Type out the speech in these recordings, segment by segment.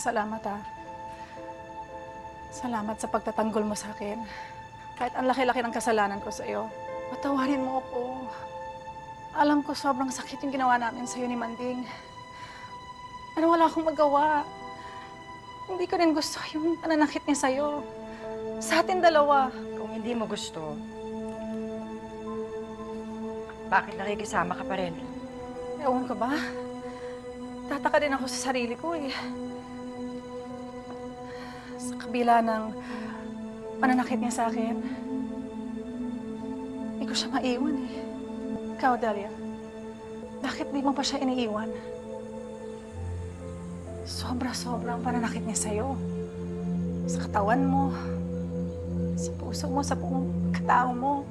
salamat ah. Salamat sa pagtatanggol mo sa akin. Kahit ang laki-laki ng kasalanan ko sa iyo. Patawarin mo ako. Alam ko sobrang sakit yung ginawa namin sa iyo ni Manding. Pero wala akong magawa. Hindi ko rin gusto yung pananakit niya sa iyo. Sa atin dalawa. Kung hindi mo gusto, bakit nakikisama ka pa rin? Ewan ko ba? Tataka din ako sa sarili ko eh. Sa kabila ng pananakit niya sa akin, hindi ko siya maiwan eh. Ikaw, Dalia, bakit di mo pa siya iniiwan? Sobra-sobrang pananakit niya sa'yo. Sa katawan mo, sa puso mo, sa buong katao mo.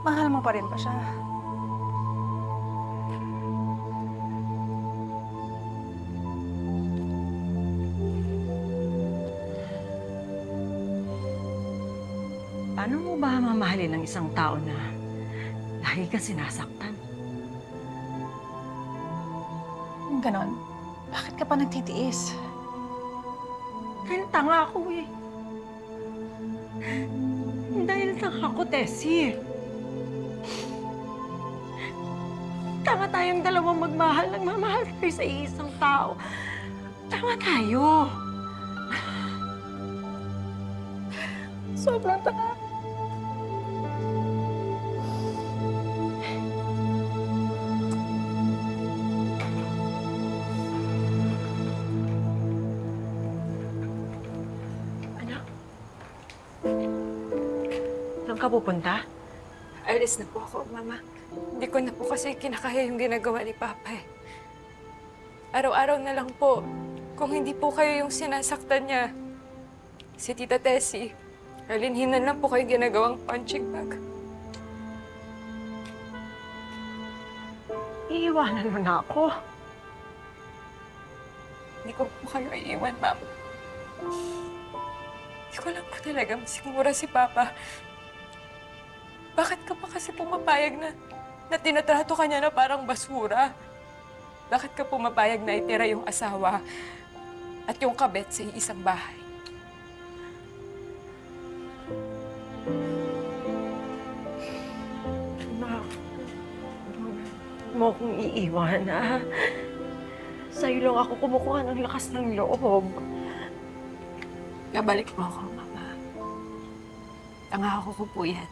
Mahal mo pa rin ba siya? Paano mo ba mamahalin ng isang tao na lagi ka sinasaktan? Yung ganon, bakit ka pa nagtitiis? Dahil tanga ako eh. Dahil tanga ako, Tessie. Tanga tayong dalawang magmahal. Nagmamahal tayo sa iisang tao. Tanga tayo. Sobrang tanga. Saan ka pupunta? Alis na po ako, Mama. Hindi ko na po kasi kinakaya yung ginagawa ni Papa eh. Araw-araw na lang po. Kung hindi po kayo yung sinasaktan niya, si Tita Tessie, alinhinan lang po kayo ginagawang punching bag. Iiwanan mo na ako. Hindi ko po kayo iiwan, Mama. Hindi ko lang po talaga masigmura si Papa. Bakit ka pa kasi pumapayag na tinatrato ka niya na parang basura? Bakit ka pumapayag na itira yung asawa at yung kabet sa isang bahay? Anak, huwag mo akong iiwan, ha? Sa'yo lang ako kumukuha ng lakas ng loob. Babalik mo ako, Mama. Pangako ko po yan.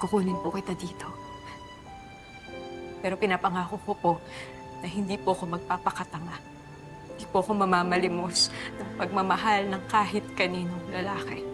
Kukunin po kita dito. Pero pinapangako ko po na hindi po ako magpapakatanga. Hindi po ako mamamalimos ng pagmamahal ng kahit kaninong lalaki.